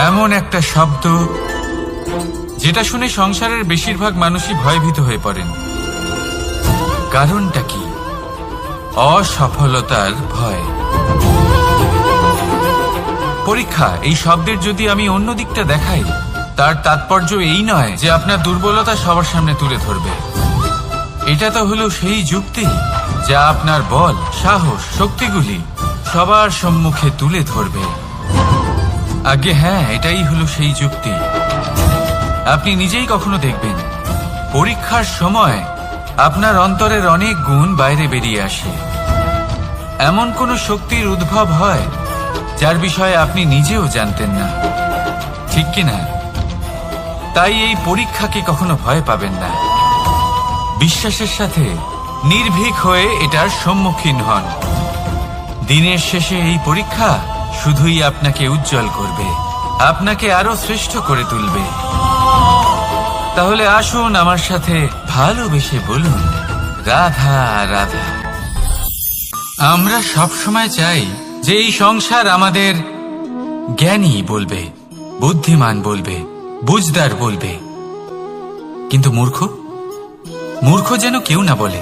এমন একটা শব্দ যেটা শুনে সংসারের বেশিরভাগ মানুষই ভয়ভীত হয়ে পড়েন। কারণটা কি? অসফলতার ভয়। পরীক্ষা এই শব্দের যদি আমি অন্য দিকটা দেখাই, তার তাৎপর্য এই নয় যে আপনার দুর্বলতা সবার সামনে তুলে ধরবে। এটা তো হলো সেই যুক্তি যা আপনার বল, সাহস, শক্তিগুলি সবার সম্মুখে তুলে ধরবে। আগে হ্যাঁ, এটাই হলো সেই যুক্তি। আপনি নিজেই কখনো দেখবেন পরীক্ষার সময় আপনার অন্তরের অনেক গুণ বাইরে বেরিয়ে আসে। এমন কোন শক্তির উদ্ভব হয় যার বিষয়ে আপনি নিজেও জানতেন না, ঠিক কিনা? তাই এই পরীক্ষাকে কখনো ভয় পাবেন না। বিশ্বাসের সাথে নির্ভীক হয়ে এটার সম্মুখীন হন। দিনের শেষে এই পরীক্ষা শুধুই আপনাকে উজ্জ্বল করবে, আপনাকে আরো শ্রেষ্ঠ করে তুলবে। তাহলে আসুন আমার সাথে ভালোবেসে বলুন, রাধা রাধা। আমরা সব সময় চাই যে এই সংসার আমাদের জ্ঞানী বলবে, বুদ্ধিমান বলবে, বুঝদার বলবে, কিন্তু মূর্খ মূর্খ যেন কেউ না বলে।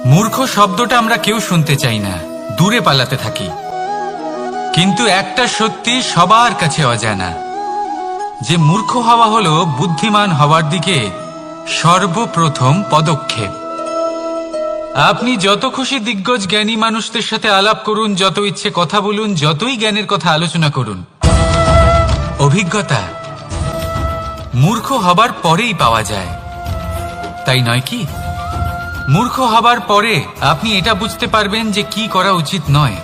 মূর্খ শব্দটা আমরা কেউ শুনতে চাই না, দূরে পালাতে থাকি। কিন্তু একটা সত্যি সবার কাছে অজানা, যে মূর্খ হওয়া হলো বুদ্ধিমান হওয়ার দিকে সর্বপ্রথম পদক্ষেপ। আপনি যত খুশি দিগ্গজ জ্ঞানী মানুষদের সাথে আলাপ করুন, যত ইচ্ছে কথা বলুন, যতই জ্ঞানের কথা আলোচনা করুন, অভিজ্ঞতা মূর্খ হবার পরেই পাওয়া যায়, তাই নয় কি? মূর্খ হবার পরে আপনি এটা বুঝতে পারবেন যে কি করা উচিত নয়।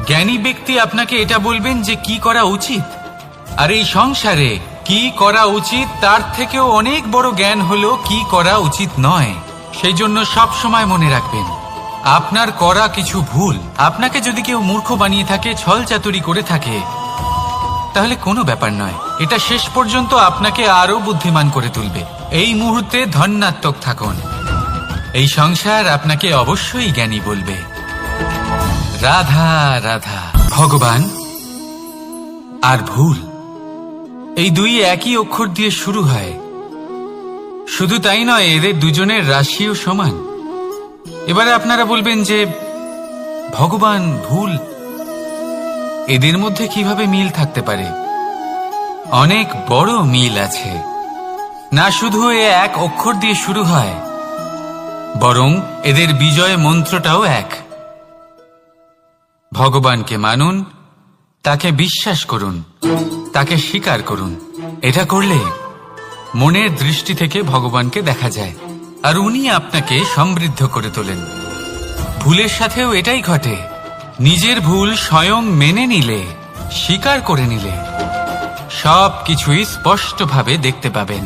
জ্ঞানী ব্যক্তি আপনাকে এটা বলবেন যে কি করা উচিত। আর এই সংসারে কি করা উচিত তার থেকেও অনেক বড় জ্ঞান হলো কি করা উচিত নয়। সেই জন্য সব সময় মনে রাখবেন, আপনার করা কিছু ভুল আপনাকে যদি কেউ মূর্খ বানিয়ে থাকে, ছল চাতুরি করে থাকে, তাহলে কোনো ব্যাপার নয়। এটা শেষ পর্যন্ত আপনাকে আরো বুদ্ধিমান করে তুলবে। এই মুহূর্তে ধন্যাত্মক থাকুন। এই সংসার আপনাকে অবশ্যই জ্ঞানী বলবে। রাধা রাধা। ভগবান আর ভুল, এই দুই একই অক্ষর দিয়ে শুরু হয়। শুধু তাই নয়, এদের দুজনের রাশিও সমান। এবারে আপনারা বলবেন যে ভগবান, ভুল, এদের মধ্যে কিভাবে মিল থাকতে পারে? অনেক বড় মিল আছে। না শুধু এ এক অক্ষর দিয়ে শুরু হয়, বরং এদের বিজয় মন্ত্রটাও এক। ভগবানকে মানুন, তাকে বিশ্বাস করুন, তাকে স্বীকার করুন। এটা করলে মনের দৃষ্টি থেকে ভগবানকে দেখা যায়, আর উনি আপনাকে সমৃদ্ধ করে তোলেন। ভুলের সাথেও এটাই ঘটে। নিজের ভুল স্বয়ং মেনে নিলে, স্বীকার করে নিলে, সব কিছুই স্পষ্টভাবে দেখতে পাবেন।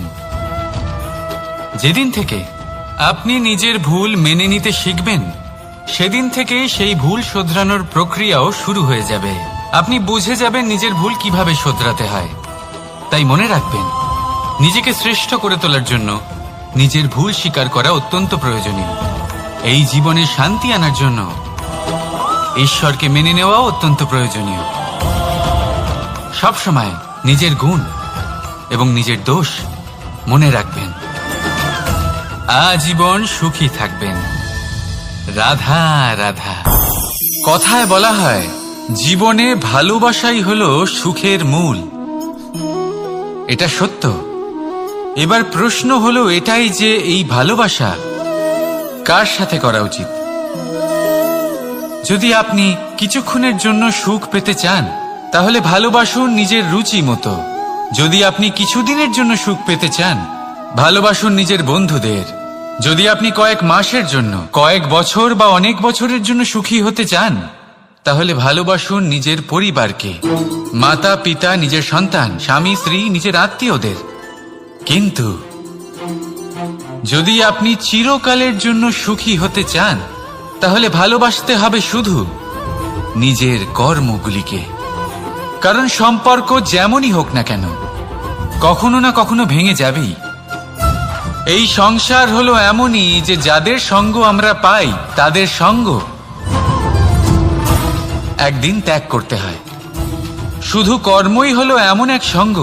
যেদিন থেকে আপনি নিজের ভুল মেনে নিতে শিখবেন, সেদিন থেকে সেই ভুল শোধরানোর প্রক্রিয়াও শুরু হয়ে যাবে। আপনি বুঝে যাবেন নিজের ভুল কিভাবে শোধরাতে হয়। তাই মনে রাখবেন, নিজেকে শ্রেষ্ঠ করে তোলার জন্য নিজের ভুল স্বীকার করা অত্যন্ত প্রয়োজনীয়। এই জীবনে শান্তি আনার জন্য ঈশ্বরকে মেনে নেওয়াও অত্যন্ত প্রয়োজনীয়। সবসময় নিজের গুণ এবং নিজের দোষ মনে রাখবেন। আজীবন সুখী থাকবেন। রাধা রাধা। কথায় বলা হয়, জীবনে ভালোবাসাই হলো সুখের মূল। এটা সত্য। এবার প্রশ্ন হলো এটাই যে এই ভালোবাসা কার সাথে করা উচিত? যদি আপনি কিছুক্ষণের জন্য সুখ পেতে চান, তাহলে ভালোবাসুন নিজের রুচি মতো। যদি আপনি কিছুদিনের জন্য সুখ পেতে চান, ভালোবাসুন নিজের বন্ধুদের। যদি আপনি কয়েক মাসের জন্য, কয়েক বছর বা অনেক বছরের জন্য সুখী হতে চান, তাহলে ভালোবাসুন নিজের পরিবারকে, মাতা পিতা, নিজের সন্তান, স্বামী স্ত্রী, নিজের আত্মীয়দের। কিন্তু যদি আপনি চিরকালের জন্য সুখী হতে চান, তাহলে ভালোবাসতে হবে শুধু নিজের কর্মগুলিকে। কারণ সম্পর্ক যেমনই হোক না কেন, কখনো না কখনো ভেঙে যাবেই। এই সংসার হলো এমনই যে যাদের সঙ্গ আমরা পাই, তাদের সঙ্গ একদিন ত্যাগ করতে হয়। শুধু কর্মই হলো এমন এক সঙ্গ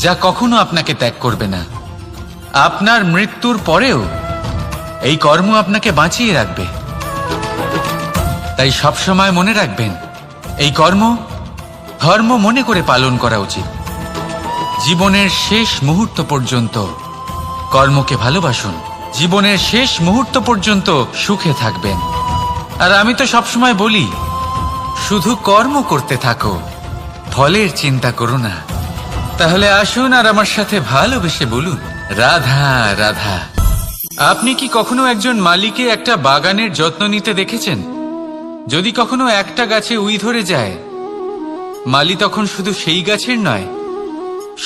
যা কখনো আপনাকে ত্যাগ করবে না। আপনার মৃত্যুর পরেও এই কর্ম আপনাকে বাঁচিয়ে রাখবে। তাই সবসময় মনে রাখবেন, এই কর্ম ধর্ম মনে করে পালন করা উচিত। জীবনের শেষ মুহূর্ত পর্যন্ত কর্মকে ভালোবাসুন। জীবনের শেষ মুহূর্ত পর্যন্ত সুখে থাকবেন। আর আমি তো সবসময় বলি, শুধু কর্ম করতে থাকো, ফলের চিন্তা করো না। তাহলে আসুন আর আমার সাথে ভালোবেসে বলুন, রাধা রাধা। আপনি কি কখনো একজন মালিকে একটা বাগানের যত্ন নিতে দেখেছেন? যদি কখনো একটা গাছে উই ধরে যায়, মালি তখন শুধু সেই গাছের নয়,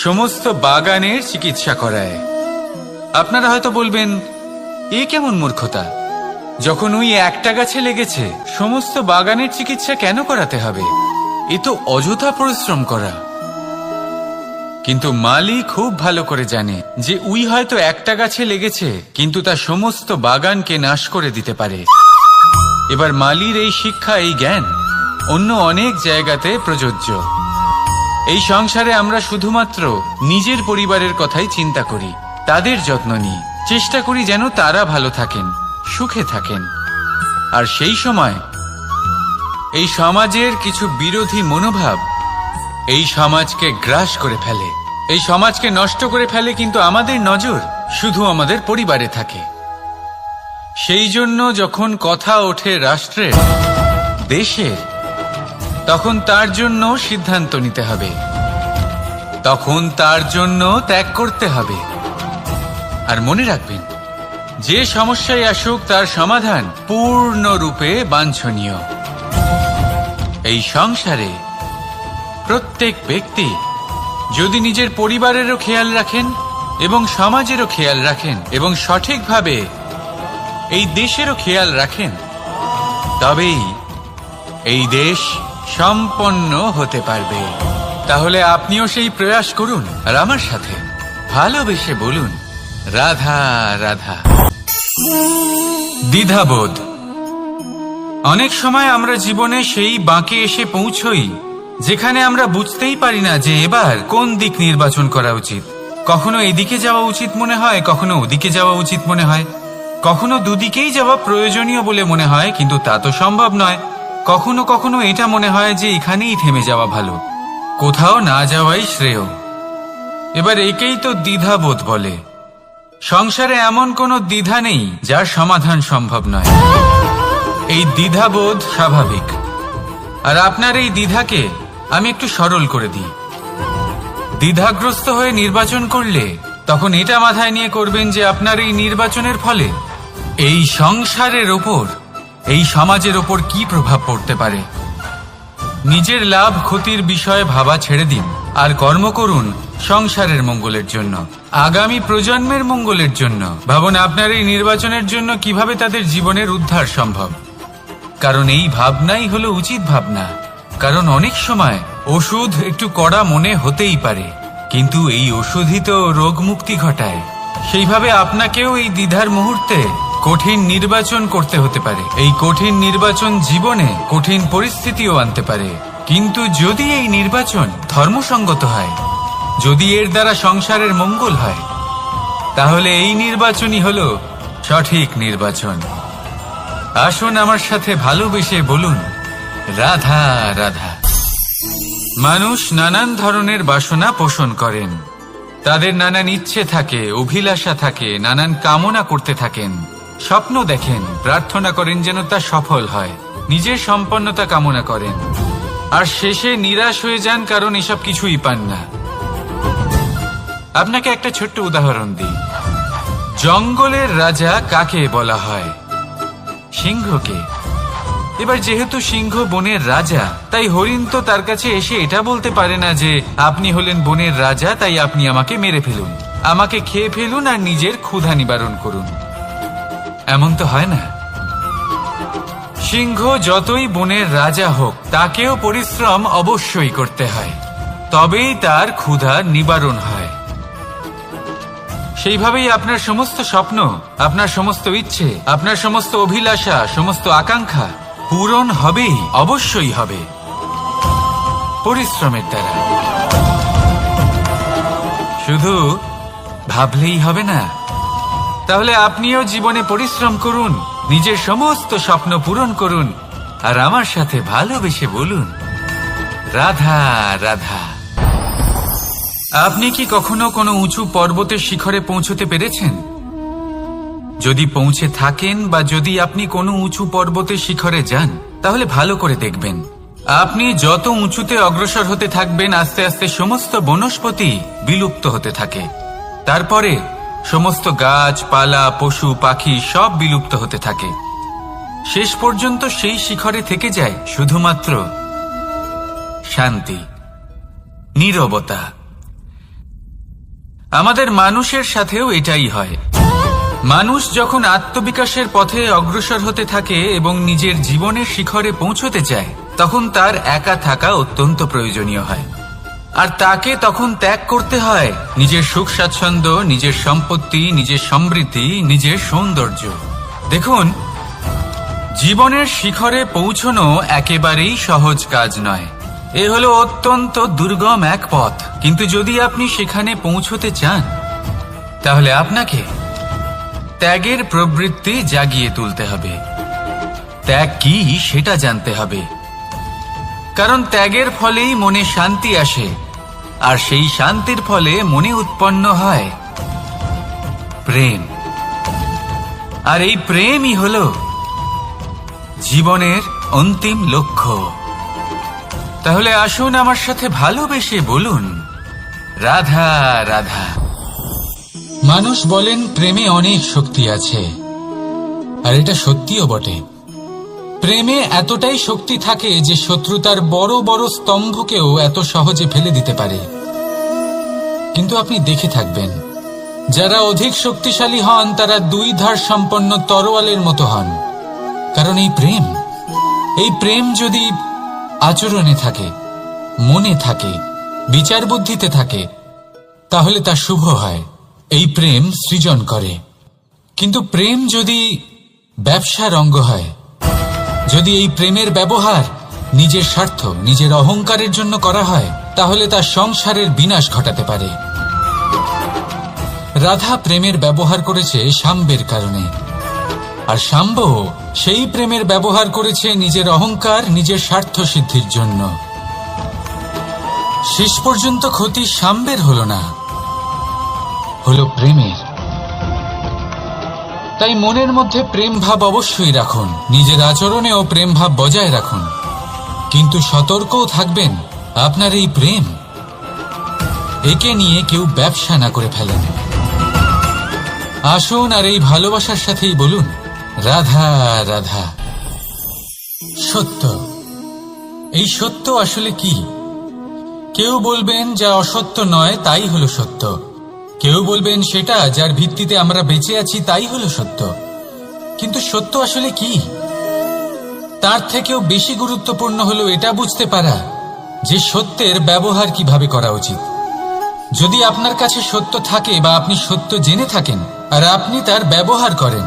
সমস্ত বাগানের চিকিৎসা করায়। আপনারা হয়তো বলবেন, এ কেমন মূর্খতা, যখন উই একটা গাছে লেগেছে সমস্ত বাগানের চিকিৎসা কেন করাতে হবে? এ তো অযথা পরিশ্রম করা। কিন্তু মালি খুব ভালো করে জানে যে উই হয়তো একটা গাছে লেগেছে, কিন্তু তা সমস্ত বাগানকে নাশ করে দিতে পারে। এবার মালির এই শিক্ষা, এই জ্ঞান অন্য অনেক জায়গাতে প্রযোজ্য। এই সংসারে আমরা শুধুমাত্র নিজের পরিবারের কথাই চিন্তা করি, তাদের যত্ন নিই, চেষ্টা করি যেন তারা ভালো থাকেন, সুখে থাকেন। আর সেই সময় এই সমাজের কিছু বিরোধী মনোভাব এই সমাজকে গ্রাস করে ফেলে, এই সমাজকে নষ্ট করে ফেলে। কিন্তু আমাদের নজর শুধু আমাদের পরিবারে থাকে। সেই জন্য যখন কথা ওঠে রাষ্ট্রের, দেশের, তখন তার জন্য সিদ্ধান্ত নিতে হবে, তখন তার জন্য ত্যাগ করতে হবে। আর মনে রাখবেন, যে সমস্যায় আসুক তার সমাধান পূর্ণরূপে বাঞ্ছনীয়। এই সংসারে প্রত্যেক ব্যক্তি যদি নিজের পরিবারেরও খেয়াল রাখেন এবং সমাজেরও খেয়াল রাখেন এবং সঠিকভাবে এই দেশেরও খেয়াল রাখেন, তবেই এই দেশ সম্পন্ন হতে পারবে। তাহলে আপনিও সেই প্রয়াস করুন আর আমার সাথে ভালোবেসে বলুন, রাধা রাধা। দ্বিধাবোধ। অনেক সময় আমরা জীবনে সেই বাঁকে এসে পৌঁছই যেখানে আমরা বুঝতেই পারি না যে এবার কোন দিক নির্বাচন করা উচিত। কখনো এদিকে যাওয়া উচিত মনে হয়, কখনো ওদিকে যাওয়া উচিত মনে হয়, কখনো দুদিকেই যাওয়া প্রয়োজনীয় বলে মনে হয়, কিন্তু তা তো সম্ভব নয়। কখনো কখনো এটা মনে হয় যে এখানেই থেমে যাওয়া ভালো, কোথাও না যাওয়াই শ্রেয়। এবার একেই তো দ্বিধাবোধ বলে। সংসারে এমন কোনো দ্বিধা নেই যার সমাধান সম্ভব নয়। এই দ্বিধাবোধ স্বাভাবিক। আর আপনার এই দ্বিধাকে আমি একটু সরল করে দিই। দ্বিধাগ্রস্ত হয়ে নির্বাচন করলে তখন এটা মাথায় নিয়ে করবেন যে আপনার এই নির্বাচনের ফলে এই সংসারের ওপর, এই সমাজের ওপর কি প্রভাব পড়তে পারে। নিজের লাভ ক্ষতির বিষয়ে ভাবা ছেড়ে দিন আর কর্ম করুন সংসারের মঙ্গলের জন্য, আগামী প্রজন্মের মঙ্গলের জন্য। ভাবুন আপনার এই নির্বাচনের জন্য কিভাবে তাদের জীবনের উদ্ধার সম্ভব। কারণ এই ভাবনাই হলো উচিত ভাবনা। কারণ অনেক সময় ওষুধ একটু কড়া মনে হতেই পারে, কিন্তু এই ওষুধই তো রোগ মুক্তি ঘটায়। সেইভাবে আপনাকেও এই দ্বিধার মুহূর্তে কঠিন নির্বাচন করতে হতে পারে। এই কঠিন নির্বাচন জীবনে কঠিন পরিস্থিতিও আনতে পারে, কিন্তু যদি এই নির্বাচন ধর্মসঙ্গত হয়, যদি এর দ্বারা সংসারের মঙ্গল হয়, তাহলে এই নির্বাচনই হলো সঠিক নির্বাচন। আসুন আমার সাথে ভালোবেসে বলুন, রাধা রাধা। মানুষ নানান ধরনের বাসনা পোষণ করেন, তাদের নানান ইচ্ছে থাকে, অভিলাষা থাকে, নানান কামনা করতে থাকেন, স্বপ্ন দেখেন, প্রার্থনা করেন যেন তা সফল হয়, নিজের সম্পন্নতা কামনা করেন, আর শেষে নিরাশ হয়ে যান কারণ এসব কিছুই পান না। আপনাকে একটা ছোট্ট উদাহরণ দিই। জঙ্গলের রাজা কাকে বলা হয়? সিংহকে। এবার যেহেতু সিংহ বনের রাজা, তাই হরিণ তো তার কাছে এসে এটা বলতে পারে না যে আপনি হলেন বনের রাজা, তাই আপনি আমাকে মেরে ফেলুন, আমাকে খেয়ে ফেলুন আর নিজের ক্ষুধা নিবারণ করুন। এমন তো হয় না। সিংহ যতই বনের রাজা হোক, তাকেও পরিশ্রম অবশ্যই করতে হয়, তবেই তার ক্ষুধা নিবারণ হয়। সেইভাবেই আপনার সমস্ত স্বপ্ন, আপনার সমস্ত ইচ্ছে, আপনার সমস্ত অভিলাষা, সমস্ত আকাঙ্ক্ষা পূরণ হবেই, অবশ্যই হবে। পরিশ্রমের দ্বারা। শুধু ভাবলেই হবে না, তাহলে আপনিও জীবনে পরিশ্রম করুন, নিজের সমস্ত স্বপ্ন পূরণ করুন, আর আমার সাথে ভালোবেসে বলুন, রাধা রাধা। আপনি কি কখনো কোনো উঁচু পর্বতের শিখরে পৌঁছতে পেরেছেন? যদি পৌঁছে থাকেন বা যদি আপনি কোনো উঁচু পর্বতের শিখরে যান, তাহলে ভালো করে দেখবেন, আপনি যত উঁচুতে অগ্রসর হতে থাকবেন আস্তে আস্তে সমস্ত বনস্পতি বিলুপ্ত হতে থাকে। তারপরে সমস্ত গাছপালা, পশু পাখি সব বিলুপ্ত হতে থাকে। শেষ পর্যন্ত সেই শিখরে থেকে যায় শুধুমাত্র শান্তি, নীরবতা। আমাদের মানুষের সাথেও এটাই হয়। মানুষ যখন আত্মবিকাশের পথে অগ্রসর হতে থাকে এবং নিজের জীবনের শিখরে পৌঁছতে চায়, তখন তার একা থাকা অত্যন্ত প্রয়োজনীয় হয়। আর তাকে তখন ত্যাগ করতে হয় নিজের সুখ স্বাচ্ছন্দ্য, নিজের সম্পত্তি, নিজের সমৃদ্ধি, নিজের সৌন্দর্য। দেখুন, জীবনের শিখরে পৌঁছনো একেবারেই সহজ কাজ নয়। এ হলো অত্যন্ত দুর্গম এক পথ। কিন্তু যদি আপনি সেখানে পৌঁছতে চান, তাহলে আপনাকে ত্যাগের প্রবৃত্তি জাগিয়ে তুলতে হবে। ত্যাগ কি সেটা জানতে হবে, কারণ ত্যাগের ফলেই মনে শান্তি আসে, আর সেই শান্তির ফলে মনে উৎপন্ন হয় প্রেম। আর এই প্রেমই হল জীবনের অন্তিম লক্ষ্য। তাহলে আসুন আমার সাথে ভালোবেসে বলুন, রাধা রাধা। মানুষ বলেন প্রেমে অনেক শক্তি আছে, আর এটা সত্যিও বটে। প্রেমে এতটাই শক্তি থাকে যে শত্রুতার বড় বড় স্তম্ভকেও এত সহজে ফেলে দিতে পারে। কিন্তু আপনি দেখে থাকবেন, যারা অধিক শক্তিশালী হন তারা দুই ধার সম্পন্ন তরোয়ালের মতো হন। কারণ এই প্রেম যদি আচরণে থাকে, মনে থাকে, বিচার বুদ্ধিতে থাকে, তাহলে তা শুভ হয়। এই প্রেম সৃজন করে। কিন্তু প্রেম যদি ব্যবসার অঙ্গ হয়, যদি এই প্রেমের ব্যবহার নিজের স্বার্থ, নিজের অহংকারের জন্য করা হয়, তাহলে তা সংসারের বিনাশ ঘটাতে পারে। রাধা প্রেমের ব্যবহার করেছে শাম্বের কারণে, আর শাম্ব সেই প্রেমের ব্যবহার করেছে নিজের অহংকার, নিজের স্বার্থ সিদ্ধির জন্য। শেষ পর্যন্ত ক্ষতি শাম্বের হল না, হল প্রেমের। তাই মনের মধ্যে প্রেম ভাব অবশ্যই রাখুন, নিজের আচরণেও প্রেম ভাব বজায় রাখুন, কিন্তু সতর্কও থাকবেন আপনার এই প্রেম, একে নিয়ে কেউ ব্যবসা না করে ফেলেন। আসুন আর এই ভালোবাসার সাথেই বলুন, রাধা রাধা। সত্য, এই সত্য আসলে কি? কেউ বলবেন যা অসত্য নয় তাই হলো সত্য, কেউ বলবেন সেটা যার ভিত্তিতে আমরা বেঁচে আছি তাই হলো সত্য। কিন্তু সত্য আসলে কি? তার থেকেও বেশি গুরুত্বপূর্ণ হলো এটা বুঝতে পারা যে সত্যের ব্যবহার কিভাবে করা উচিত। যদি আপনার কাছে সত্য থাকে বা আপনি সত্য জেনে থাকেন আর আপনি তার ব্যবহার করেন,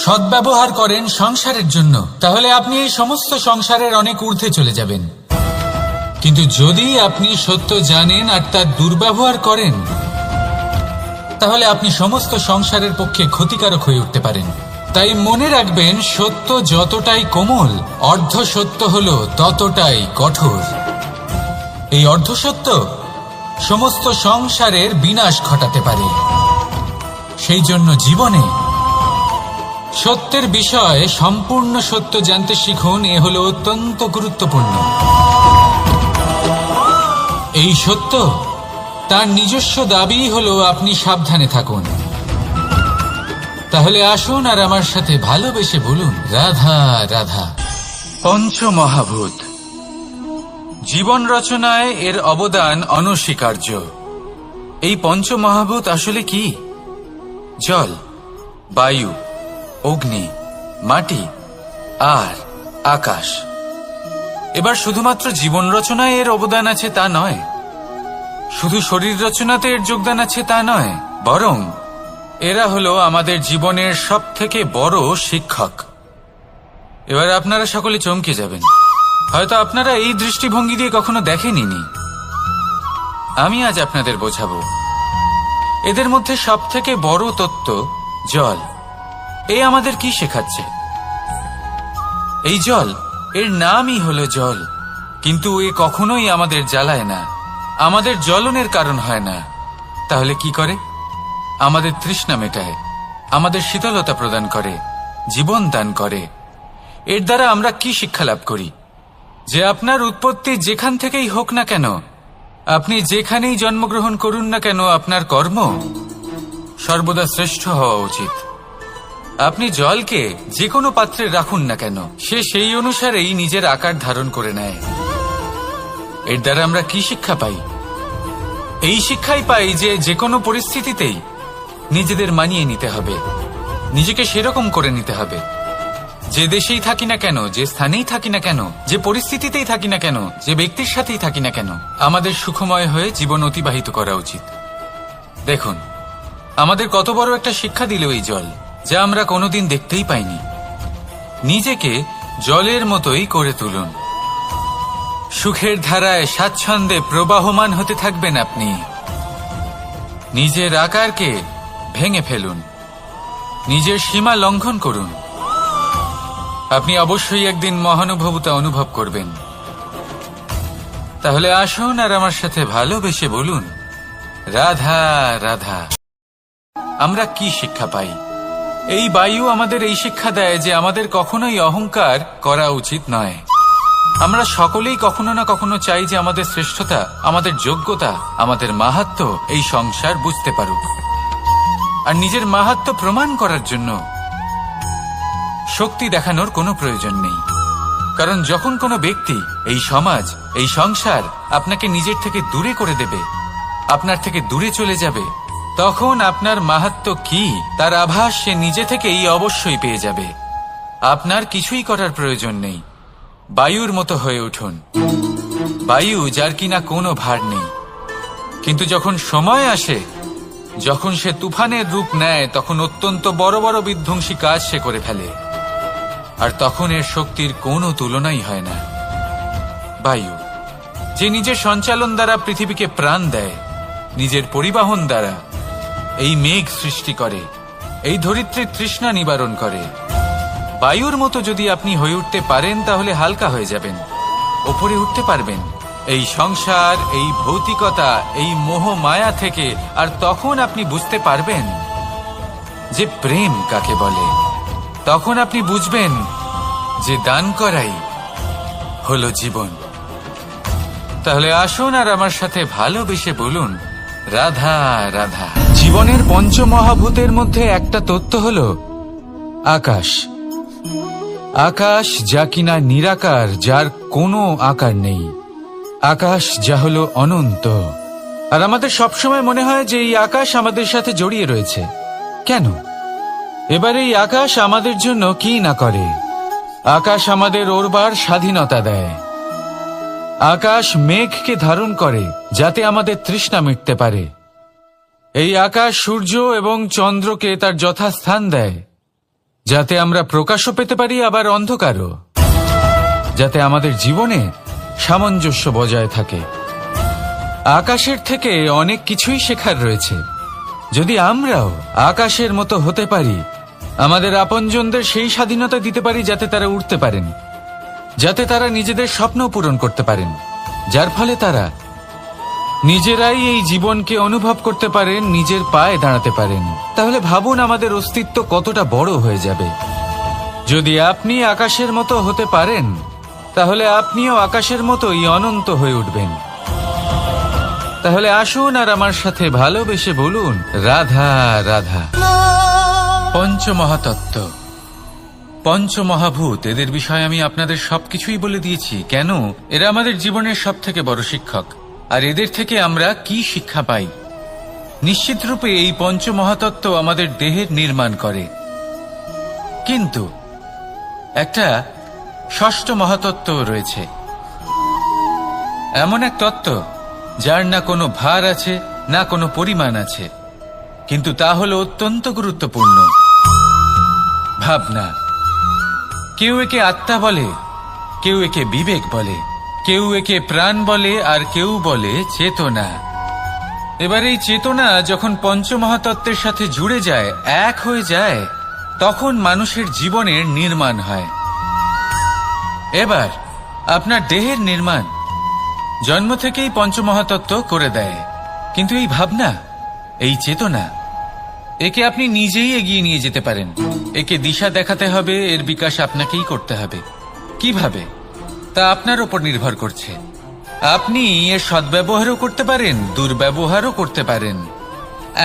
সদ্ব্যবহার করেন সংসারের জন্য, তাহলে আপনি এই সমস্ত সংসারের অনেক ঊর্ধ্বে চলে যাবেন। কিন্তু যদি আপনি সত্য জানেন আর তার দুর্ব্যবহার করেন, তাহলে আপনি সমস্ত সংসারের পক্ষে ক্ষতিকারক হয়ে উঠতে পারেন। তাই মনে রাখবেন, সত্য যতটাই কোমল, অর্ধ সত্য হলো ততটাই কঠোর। এই অর্ধ সত্য সমস্ত সংসারের বিনাশ ঘটাতে পারে। সেই জন্য জীবনে সত্যের বিষয়ে সম্পূর্ণ সত্য জানতে শিখুন। এ হলো অত্যন্ত গুরুত্বপূর্ণ। এই সত্য তার নিজস্ব দাবি হলো আপনি সাবধানে থাকুন। তাহলে আসুন আর আমার সাথে ভালোবেসে বলুন, রাধা রাধা। পঞ্চমহাভূত, জীবন রচনায় এর অবদান অনস্বীকার্য। এই পঞ্চমহাভূত আসলে কি? জল, বায়ু, অগ্নি, মাটি আর আকাশ। এবার শুধুমাত্র জীবন রচনায় এর অবদান আছে তা নয়, শুধু শরীর রচনাতে এর যোগদান আছে তা নয়, বরং এরা হলো আমাদের জীবনের সবথেকে বড় শিক্ষক। এবার আপনারা সকলে চমকে যাবেন, হয়তো আপনারা এই দৃষ্টিভঙ্গি দিয়ে কখনো দেখেননি। আমি আজ আপনাদের বোঝাবো। এদের মধ্যে সবথেকে বড় তত্ত্ব জল। এ আমাদের কি শেখাচ্ছে? এই জল, এর নামই হলো জল, কিন্তু এ কখনোই আমাদের জ্বালায় না, আমাদের জ্বলনের কারণ হয় না। তাহলে কি করে? আমাদের তৃষ্ণা মেটায়, আমাদের শীতলতা প্রদান করে, জীবন দান করে। এর দ্বারা আমরা কি শিক্ষা লাভ করি? যে আপনার উৎপত্তি যেখান থেকেই হোক না কেন, আপনি যেখানেই জন্মগ্রহণ করুন না কেন, আপনার কর্ম সর্বদা শ্রেষ্ঠ হওয়া উচিত। আপনি জলকে যে কোনো পাত্রে রাখুন না কেন, সে সেই অনুসারেই নিজের আকার ধারণ করে নেয়। এর দ্বারা আমরা কি শিক্ষা পাই? এই শিক্ষাই পাই যে যে কোনো পরিস্থিতিতেই নিজেদের মানিয়ে নিতে হবে, নিজেকে সেরকম করে নিতে হবে। যে দেশেই থাকি না কেন, যে স্থানেই থাকি না কেন, যে পরিস্থিতিতেই থাকি না কেন, যে ব্যক্তির সাথেই থাকি না কেন, আমাদের সুখময় হয়ে জীবন অতিবাহিত করা উচিত। দেখুন, আমাদের কত বড় একটা শিক্ষা দিল এই জল, যা আমরা কোনোদিন দেখতেই পাইনি। নিজেকে জলের মতোই করে তুলুন। সুখের ধারায় স্বাচ্ছন্দ্যে প্রবাহমান হতে থাকবেন আপনি। নিজের আকারকে ভেঙে ফেলুন, নিজের সীমা লঙ্ঘন করুন। আপনি অবশ্যই একদিন মহানুভবতা অনুভব করবেন। তাহলে আসুন আর আমার সাথে ভালোবেসে বলুন, রাধা রাধা। আমরা কি শিক্ষা পাই? এই বায়ু আমাদের এই শিক্ষা দেয় যে আমাদের কখনোই অহংকার করা উচিত নয়। আমরা সকলেই কখনো না কখনো চাই যে আমাদের শ্রেষ্ঠতা, আমাদের যোগ্যতা, আমাদের মাহাত্ম্য এই সংসার বুঝতে পারুক। আর নিজের মাহাত্ম্য প্রমাণ করার জন্য শক্তি দেখানোর কোনো প্রয়োজন নেই। কারণ যখন কোনো ব্যক্তি, এই সমাজ, এই সংসার আপনাকে নিজের থেকে দূরে করে দেবে, আপনার থেকে দূরে চলে যাবে, তখন আপনার মাহাত্ম্য কি তার আভাস সে নিজে থেকেই অবশ্যই পেয়ে যাবে। আপনার কিছুই করার প্রয়োজন নেই। বায়ুর মতো হয়ে উঠুন। বায়ু যার কিনা কোনো ভার নেই, কিন্তু যখন সময় আসে, যখন সে তুফানের রূপ নেয়, তখন অত্যন্ত বড় বড় বিধ্বংসী কাজ সে করে ফেলে। আর তখন এর শক্তির কোনো তুলনাই হয় না। বায়ু, যে নিজের সঞ্চালন দ্বারা পৃথিবীকে প্রাণ দেয়, নিজের পরিবহন দ্বারা এই মেঘ সৃষ্টি করে, এই ধরিত্রীর তৃষ্ণা নিবারণ করে। বায়ুর মতো যদি আপনি হয়ে উঠতে পারেন, তাহলে হালকা হয়ে যাবেন, ওপরে উঠতে পারবেন এই সংসার, এই ভৌতিকতা, এই মোহ মায়া থেকে। আর তখন আপনি বুঝতে পারবেন যে প্রেম কাকে বলে। তখন আপনি বুঝবেন যে দান করাই হলো জীবন। তাহলে আসুন আর আমার সাথে ভালোবেসে বলুন, রাধা রাধা। জীবনের পঞ্চমহাভূতের মধ্যে একটা তত্ত্ব হলো আকাশ। আকাশ যা কিনা নিরাকার, যার কোনো আকার নেই। আকাশ যা হলো অনন্ত। আর আমাদের সবসময় মনে হয় যে এই আকাশ আমাদের সাথে জড়িয়ে রয়েছে। কেন? এবার এই আকাশ আমাদের জন্য কি না করে। আকাশ আমাদের ওড়বার স্বাধীনতা দেয়। আকাশ মেঘকে ধারণ করে যাতে আমাদের তৃষ্ণা মিটতে পারে। এই আকাশ সূর্য এবং চন্দ্রকে তার যথাস্থান দেয়, যাতে আমরা প্রকাশও পেতে পারি, আবার অন্ধকারও, যাতে আমাদের জীবনে সামঞ্জস্য বজায় থাকে। আকাশের থেকে অনেক কিছুই শেখার রয়েছে। যদি আমরাও আকাশের মতো হতে পারি, আমাদের আপনজনদের সেই স্বাধীনতা দিতে পারি যাতে তারা উঠতে পারেন, যাতে তারা নিজেদের স্বপ্ন পূরণ করতে পারেন, যার ফলে তারা নিজেরাই এই জীবনকে অনুভব করতে পারেন, নিজের পায়ে দাঁড়াতে পারেন, তাহলে ভাবুন আমাদের অস্তিত্ব কতটা বড় হয়ে যাবে। যদি আপনি আকাশের মতো হতে পারেন, তাহলে আপনিও আকাশের মতোই অনন্ত হয়ে উঠবেন। তাহলে আসুন আর আমার সাথে ভালোবেসে বলুন, রাধা রাধা। পঞ্চমহাতত্ত্ব, পঞ্চমহাভূত, এদের বিষয়ে আমি আপনাদের সবকিছুই বলে দিয়েছি। কেন? এরা আমাদের জীবনের সব থেকে বড় শিক্ষক। আর এদের থেকে আমরা কি শিক্ষা পাই? নিশ্চিত রূপে এই পঞ্চমহাতত্ত্ব আমাদের দেহের নির্মাণ করে, কিন্তু একটা ষষ্ঠ মহাতত্ত্ব রয়েছে। এমন এক তত্ত্ব যার না কোনো ভার আছে, না কোনো পরিমাণ আছে, কিন্তু তা হলো অত্যন্ত গুরুত্বপূর্ণ। ভাবনা। কেউ একে আত্মা বলে, কেউ একে বিবেক বলে, কেউ একে প্রাণ বলে, আর কেউ বলে চেতনা। এবার এই চেতনা যখন পঞ্চমহাতত্ত্বের সাথে জুড়ে যায়, এক হয়ে যায়, তখন মানুষের জীবনের নির্মাণ হয়। এবার আপনার দেহের নির্মাণ জন্ম থেকেই পঞ্চমহাতত্ত্ব করে দেয়। কিন্তু এই ভাবনা, এই চেতনা, একে আপনি নিজেই এগিয়ে নিয়ে যেতে পারেন। একে দিশা দেখাতে হবে, এর বিকাশ আপনাকেই করতে হবে। কিভাবে, তা আপনার উপর নির্ভর করছে। আপনি এর সদ্ব্যবহারও করতে পারেন, দুর্ব্যবহারও করতে পারেন।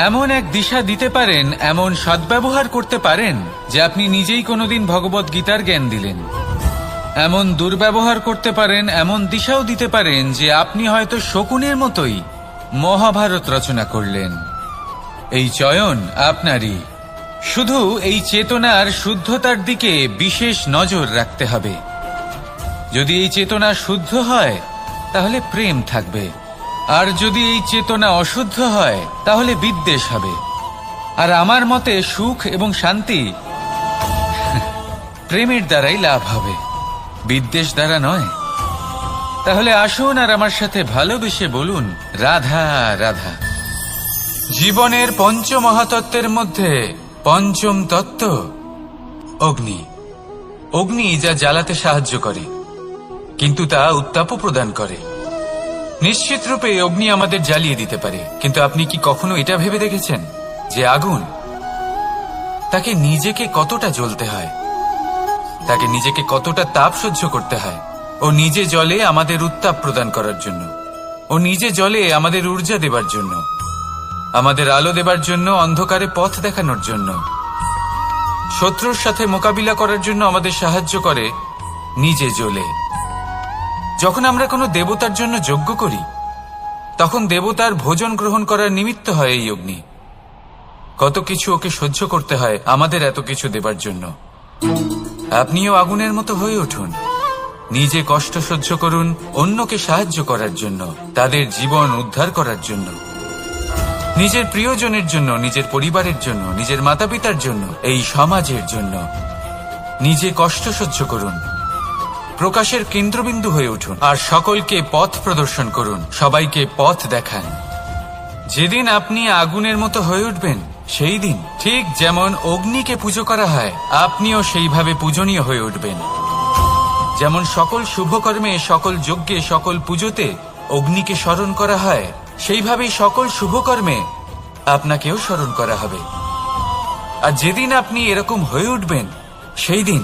এমন এক দিশা দিতে পারেন, এমন সদ্ব্যবহার করতে পারেন যে আপনি নিজেই কোনোদিন ভগবত গীতার জ্ঞান দিলেন। এমন দুর্ব্যবহার করতে পারেন, এমন দিশাও দিতে পারেন যে আপনি হয়তো শকুনের মতোই মহাভারত রচনা করলেন। এই চয়ন আপনারই। শুধু এই চেতনার শুদ্ধতার দিকে বিশেষ নজর রাখতে হবে। যদি এই চেতনা শুদ্ধ হয় তাহলে প্রেম থাকবে, আর যদি এই চেতনা অশুদ্ধ হয় তাহলে বিদ্বেষ হবে। আর আমার মতে সুখ এবং শান্তি প্রেমের দ্বারাই লাভ হবে, বিদ্বেষ দ্বারা নয়। তাহলে আসুন আর আমার সাথে ভালোবেসে বলুন, রাধা রাধা। জীবনের পঞ্চমহাতত্ত্বের মধ্যে পঞ্চম তত্ত্ব অগ্নি। অগ্নি যা জ্বালাতে সাহায্য করে, কিন্তু তা উত্তাপও প্রদান করে। নিশ্চিত রূপে অগ্নি আমাদের জ্বালিয়ে দিতে পারে, কিন্তু আপনি কি কখনো এটা ভেবে দেখেছেন যে আগুন, তাকে নিজেকে কতটা জ্বলতে হয়, তাকে নিজেকে কতটা তাপ সহ্য করতে হয়। ও নিজে জ্বলে আমাদের উত্তাপ প্রদান করার জন্য, ও নিজে জ্বলে আমাদের ঊর্জা দেবার জন্য, আমাদের আলো দেবার জন্য, অন্ধকারে পথ দেখানোর জন্য, শত্রুর সাথে মোকাবিলা করার জন্য আমাদের সাহায্য করে, নিজে জ্বলে। যখন আমরা কোনো দেবতার জন্য যজ্ঞ করি, তখন দেবতার ভোজন গ্রহণ করার নিমিত্ত হয় এই অগ্নি। কত কিছু ওকে সহ্য করতে হয় আমাদের এত কিছু দেবার জন্য। আপনিও আগুনের মতো হয়ে উঠুন, নিজে কষ্ট সহ্য করুন অন্যকে সাহায্য করার জন্য, তাদের জীবন উদ্ধার করার জন্য, নিজের প্রিয়জনের জন্য, নিজের পরিবারের জন্য, নিজের মাতা পিতার জন্য, এই সমাজের জন্য। নিজে কষ্ট সহ্য করুন, প্রকাশের কেন্দ্রবিন্দু হয়ে উঠুন, আর সকলকে পথ প্রদর্শন করুন, সবাইকে পথ দেখান। যেদিন আপনি আগুনের মতো হয়ে উঠবেন, সেই দিন ঠিক যেমন অগ্নিকে পুজো করা হয়, আপনিও সেইভাবে পূজনীয় হয়ে উঠবেন। যেমন সকল শুভকর্মে, সকল যজ্ঞে, সকল পুজোতে অগ্নিকে স্মরণ করা হয়, সেইভাবেই সকল শুভকর্মে আপনাকেও স্মরণ করা হবে। আর যেদিন আপনি এরকম হয়ে উঠবেন, সেই দিন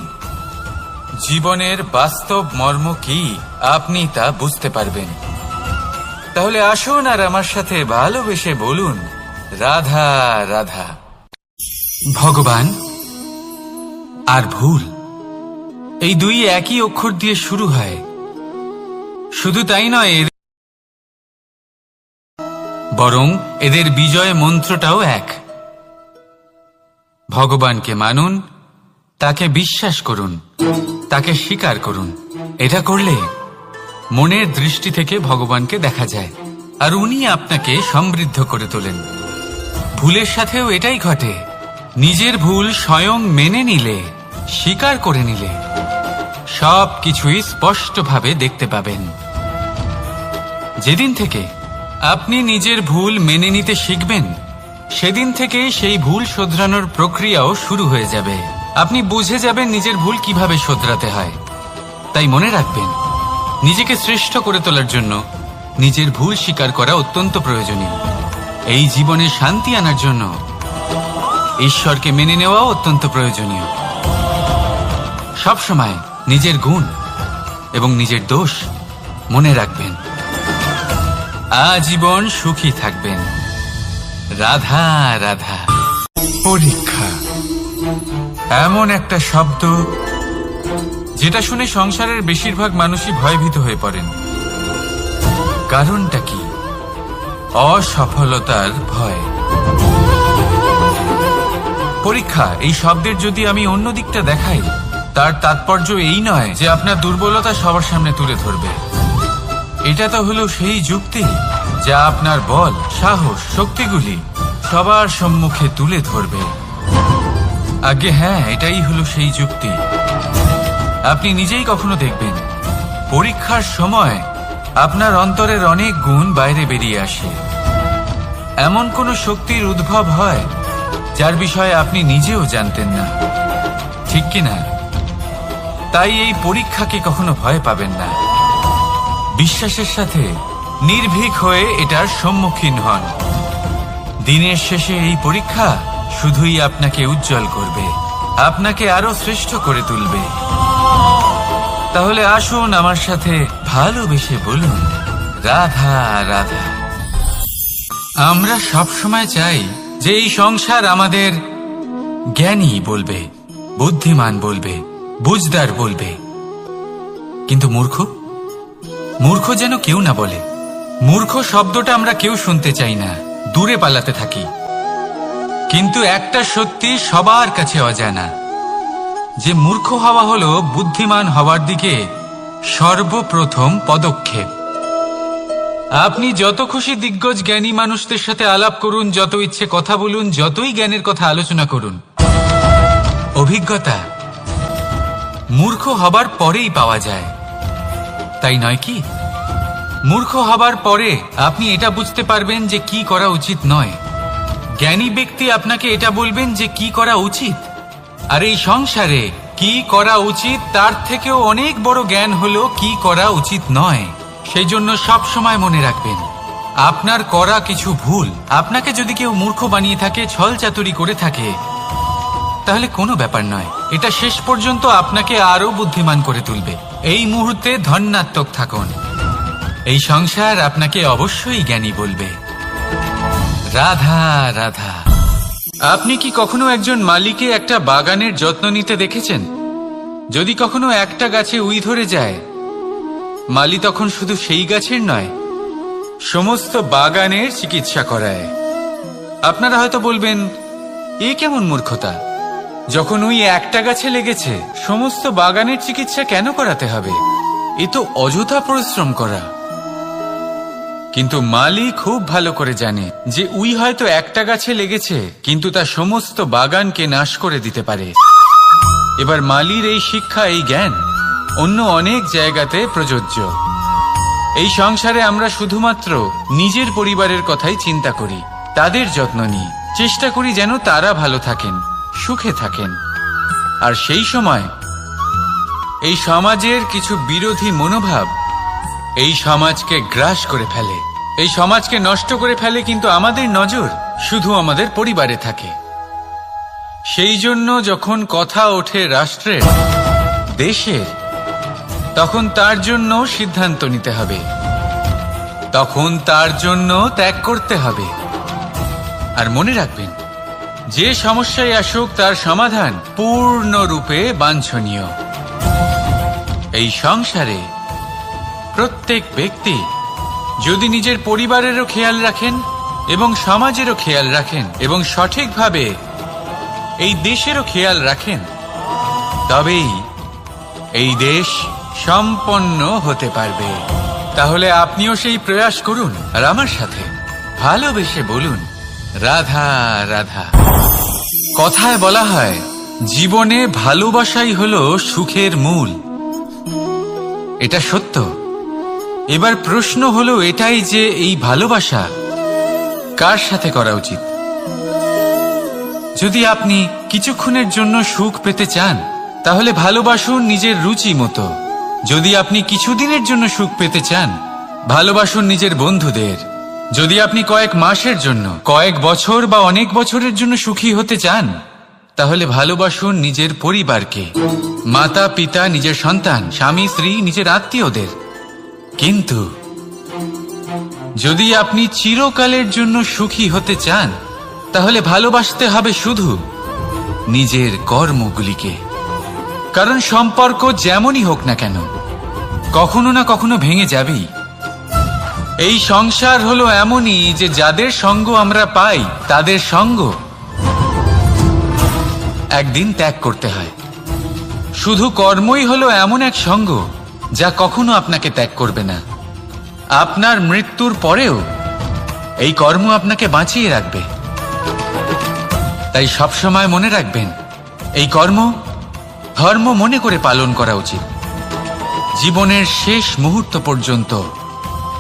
জীবনের বাস্তব মর্ম কি আপনি তা বুঝতে পারবেন। তাহলে আসুন আর আমার সাথে ভালোবেসে বলুন, রাধা রাধা। ভগবান আর ভুল, এই দুই একই অক্ষর দিয়ে শুরু হয়। শুধু তাই নয়, বরং এদের বিজয় মন্ত্রটাও এক। ভগবানকে মানুন, তাকে বিশ্বাস করুন, তাকে স্বীকার করুন। এটা করলে মনের দৃষ্টি থেকে ভগবানকে দেখা যায়, আর উনি আপনাকে সমৃদ্ধ করে তোলেন। ভুলের সাথেও এটাই ঘটে। নিজের ভুল স্বয়ং মেনে নিলে, স্বীকার করে নিলে, সব কিছুই স্পষ্টভাবে দেখতে পাবেন। যেদিন থেকে আপনি নিজের ভুল মেনে নিতে শিখবেন, সেদিন থেকে সেই ভুল শোধরানোর প্রক্রিয়াও শুরু হয়ে যাবে। আপনি বুঝে যাবেন নিজের ভুল কিভাবে শোধরাতে হয়। তাই মনে রাখবেন, নিজেকে শ্রেষ্ঠ করে তোলার জন্য নিজের ভুল স্বীকার করা অত্যন্ত প্রয়োজনীয়। এই জীবনে শান্তি আনার জন্য ঈশ্বরকে মেনে নেওয়াও অত্যন্ত প্রয়োজনীয়। সবসময় নিজের গুণ এবং নিজের দোষ মনে রাখবেন। আজীবন সুখী থাকবেন। রাধা রাধা। পরীক্ষা এমন একটা শব্দ যেটা শুনে সংসারের বেশিরভাগ মানুষই ভয়ভীত হয়ে পড়েন। কারণটা কি? অসফলতার ভয়। পরীক্ষা এই শব্দের যদি আমি অন্য দিকটা দেখাই, তার তাৎপর্য এই নয় যে আপনার দুর্বলতা সবার সামনে তুলে ধরবে। এটা তো হলো সেই যুক্তি যা আপনার বল, সাহস, শক্তিগুলি সবার সম্মুখে তুলে ধরবে। আগে হ্যাঁ, এটাই হলো সেই যুক্তি। আপনি নিজেই কখনো দেখবেন পরীক্ষার সময় আপনার অন্তরের অনেক গুণ বাইরে বেরিয়ে আসে। এমন কোনো শক্তির উদ্ভব হয় যার বিষয়ে আপনি নিজেও জানতেন না, ঠিক কিনা? তাই এই পরীক্ষাকে কখনো ভয় পাবেন না। বিশ্বাসের সাথে নির্ভীক হয়ে এটার সম্মুখীন হন। দিনের শেষে এই পরীক্ষা শুধুই আপনাকে উজ্জ্বল করবে, আপনাকে আরো শ্রেষ্ঠ করে তুলবে। তাহলে আসুন আমার সাথে ভালোবেসে বলুন, রাধা রাধা। আমরা সব সময় চাই যে এই সংসার আমাদের জ্ঞানী বলবে, বুদ্ধিমান বলবে, বুঝদার বলবে, কিন্তু মূর্খ মূর্খ যেন কেউ না বলে। মূর্খ শব্দটা আমরা কেউ শুনতে চাই না, দূরে পালাতে থাকি। কিন্তু একটা সত্যি সবার কাছে অজানা, যে মূর্খ হওয়া হলো বুদ্ধিমান হওয়ার দিকে সর্বপ্রথম পদক্ষেপ। আপনি যত খুশি দিগ্গজ জ্ঞানী মানুষদের সাথে আলাপ করুন, যত ইচ্ছে কথা বলুন, যতই জ্ঞানের কথা আলোচনা করুন, অভিজ্ঞতা মূর্খ হবার পরেই পাওয়া যায়, তাই নয় কি? মূর্খ হবার পরে আপনি এটা বুঝতে পারবেন যে কি করা উচিত নয়। জ্ঞানী ব্যক্তি আপনাকে এটা বলবেন যে কি করা উচিত। আর এই সংসারে কি করা উচিত তার থেকেও অনেক বড় জ্ঞান হলো কি করা উচিত নয়। সেই জন্য সব সময় মনে রাখবেন, আপনার করা কিছু ভুল, আপনাকে যদি কেউ মূর্খ বানিয়ে থাকে, ছল চাতুরি করে থাকে, তাহলে কোনো ব্যাপার নয়। এটা শেষ পর্যন্ত আপনাকে আরো বুদ্ধিমান করে তুলবে। এই মুহূর্তে ধন্যাত্মক থাকুন, এই সংসার আপনাকে অবশ্যই জ্ঞানী বলবে। রাধা রাধা। আপনি কি কখনো একজন মালিকে একটা বাগানের যত্ন নিতে দেখেছেন? যদি কখনো একটা গাছে উই ধরে যায়, মালি তখন শুধু সেই গাছের নয়, সমস্ত বাগানের চিকিৎসা করায়। আপনারা হয়তো বলবেন, এ কেমন মূর্খতা? যখন উই একটা গাছে লেগেছে, সমস্ত বাগানের চিকিৎসা কেন করাতে হবে? এ তো অযথা পরিশ্রম করা। কিন্তু মালি খুব ভালো করে জানে যে উই হয়তো একটা গাছে লেগেছে, কিন্তু তা সমস্ত বাগানকে নাশ করে দিতে পারে। এবার মালির এই শিক্ষা, এই জ্ঞান অন্য অনেক জায়গাতে প্রযোজ্য। এই সংসারে আমরা শুধুমাত্র নিজের পরিবারের কথাই চিন্তা করি, তাদের যত্ন নিই, চেষ্টা করি যেন তারা ভালো থাকেন, সুখে থাকেন। আর সেই সময় এই সমাজের কিছু বিরোধী মনোভাব এই সমাজকে গ্রাস করে ফেলে, এই সমাজকে নষ্ট করে ফেলে, কিন্তু আমাদের নজর শুধু আমাদের পরিবারে থাকে। সেই জন্য যখন কথা ওঠে রাষ্ট্রের, দেশের, তখন তার জন্য সিদ্ধান্ত নিতে হবে, তখন তার জন্য ত্যাগ করতে হবে। আর মনে রাখবেন, যে সমস্যায় আসুক তার সমাধান পূর্ণরূপে বাঞ্ছনীয়। এই সংসারে প্রত্যেক ব্যক্তি যদি নিজের পরিবারেরও খেয়াল রাখেন এবং সমাজেরও খেয়াল রাখেন এবং সঠিকভাবে এই দেশেরও খেয়াল রাখেন, তবেই এই দেশ সম্পন্ন হতে পারবে। তাহলে আপনিও সেই প্রয়াস করুন আর আমার সাথে ভালোবেসে বলুন, রাধা রাধা। কথায় বলা হয়, জীবনে ভালোবাসাই হলো সুখের মূল। এটা সত্য। এবার প্রশ্ন হলো এটাই যে এই ভালোবাসা কার সাথে করা উচিত। যদি আপনি কিছুক্ষণের জন্য সুখ পেতে চান, তাহলে ভালোবাসুন নিজের রুচি মতো। যদি আপনি কিছুদিনের জন্য সুখ পেতে চান, ভালোবাসুন নিজের বন্ধুদের। যদি আপনি কয়েক মাসের জন্য, কয়েক বছর বা অনেক বছরের জন্য সুখী হতে চান, তাহলে ভালোবাসুন নিজের পরিবারকে, মাতা পিতা, নিজের সন্তান, স্বামী স্ত্রী, নিজের আত্মীয়দের। কিন্তু যদি আপনি চিরকালের জন্য সুখী হতে চান, তাহলে ভালোবাসতে হবে শুধু নিজের কর্মগুলিকে। কারণ সম্পর্ক যেমনই হোক না কেন, কখনো না কখনো ভেঙে যাবেই। এই সংসার হলো এমনই যে যাদের সঙ্গ আমরা পাই, তাদের সঙ্গ একদিন ত্যাগ করতে হয়। শুধু কর্মই হলো এমন এক সঙ্গ যা কখনো আপনাকে ত্যাগ করবে না। আপনার মৃত্যুর পরেও এই কর্ম আপনাকে বাঁচিয়ে রাখবে। তাই সবসময় মনে রাখবেন, এই কর্ম ধর্ম মনে করে পালন করা উচিত। জীবনের শেষ মুহূর্ত পর্যন্ত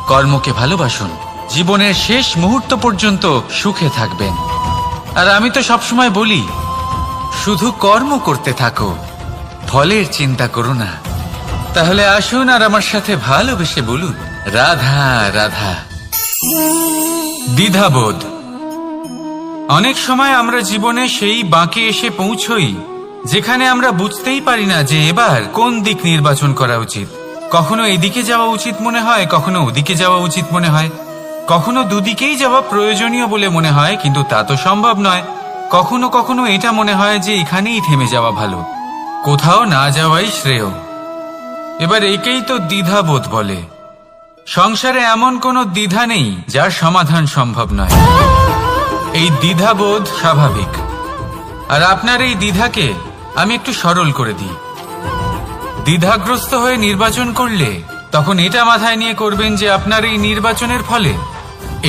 কর্মকে ভালোবাসুন, জীবনের শেষ মুহূর্ত পর্যন্ত সুখে থাকবেন। আর আমি তো সবসময় বলি, শুধু কর্ম করতে থাকো, ফলের চিন্তা করো না। তাহলে আসুন আর আমার সাথে ভালোবেসে বলুন, রাধা রাধা। দ্বিধাবোধ। অনেক সময় আমরা জীবনে সেই বাঁকে এসে পৌঁছই যেখানে আমরা বুঝতেই পারি না যে এবার কোন দিক নির্বাচন করা উচিত। কখনো এদিকে যাওয়া উচিত মনে হয়, কখনো ওদিকে যাওয়া উচিত মনে হয়, কখনো দুদিকেই যাওয়া প্রয়োজনীয় বলে মনে হয়, কিন্তু তা তো সম্ভব নয়। কখনো কখনো এটা মনে হয় যে এখানেই থেমে যাওয়া ভালো, কোথাও না যাওয়াই শ্রেয়। এবার একেই তো দ্বিধাবোধ বলে। সংসারে এমন কোনো দ্বিধা নেই যার সমাধান সম্ভব নয়। এই দ্বিধাবোধ স্বাভাবিক। আর আপনার এই দ্বিধাকে আমি একটু সরল করে দিই। দ্বিধাগ্রস্ত হয়ে নির্বাচন করলে তখন এটা মাথায় নিয়ে করবেন যে আপনার এই নির্বাচনের ফলে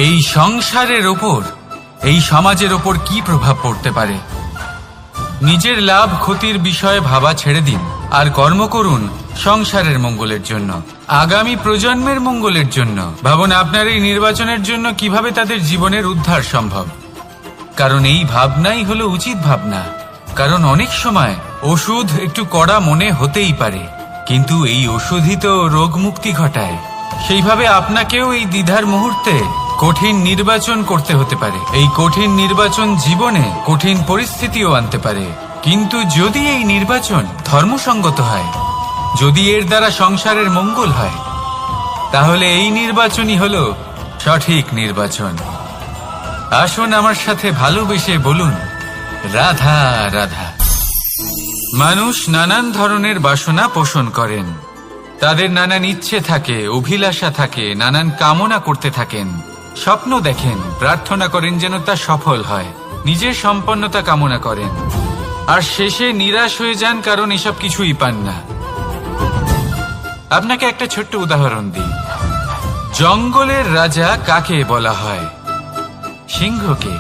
এই সংসারের ওপর, এই সমাজের ওপর কি প্রভাব পড়তে পারে। নিজের লাভ ক্ষতির বিষয়ে ভাবা ছেড়ে দিন আর কর্ম করুন সংসারের মঙ্গলের জন্য, আগামী প্রজন্মের মঙ্গলের জন্য। ভাবুন আপনার এই নির্বাচনের জন্য কিভাবে তাদের জীবনের উদ্ধার সম্ভব। কারণ এই ভাবনাই হলো উচিত ভাবনা। কারণ অনেক সময় ওষুধ একটু কড়া মনে হতেই পারে, কিন্তু এই ওষুধই তো রোগ মুক্তি ঘটায়। সেইভাবে আপনাকেও এই দ্বিধার মুহূর্তে কঠিন নির্বাচন করতে হতে পারে। এই কঠিন নির্বাচন জীবনে কঠিন পরিস্থিতিও আনতে পারে, কিন্তু যদি এই নির্বাচন ধর্মসঙ্গত হয়, যদি এর দ্বারা সংসারের মঙ্গল হয়, তাহলে এই নির্বাচনই হলো সঠিক নির্বাচন। আসুন আমার সাথে ভালোবেসে বলুন, রাধা রাধা। মানুষ নানান ধরনের বাসনা পোষণ করেন, তাদের নানান ইচ্ছে থাকে, অভিলাষা থাকে, নানান কামনা করতে থাকেন, স্বপ্ন দেখেন, প্রার্থনা করেন যেন তা সফল হয়, নিজের সম্পন্নতা কামনা করেন, আর শেষে নিরাশ হয়ে যান কারণ এসব কিছুই পান না। আপনাকে একটা ছোট্ট উদাহরণ দিই। জঙ্গলের রাজা কাকে বলা হয়? সিংহকে।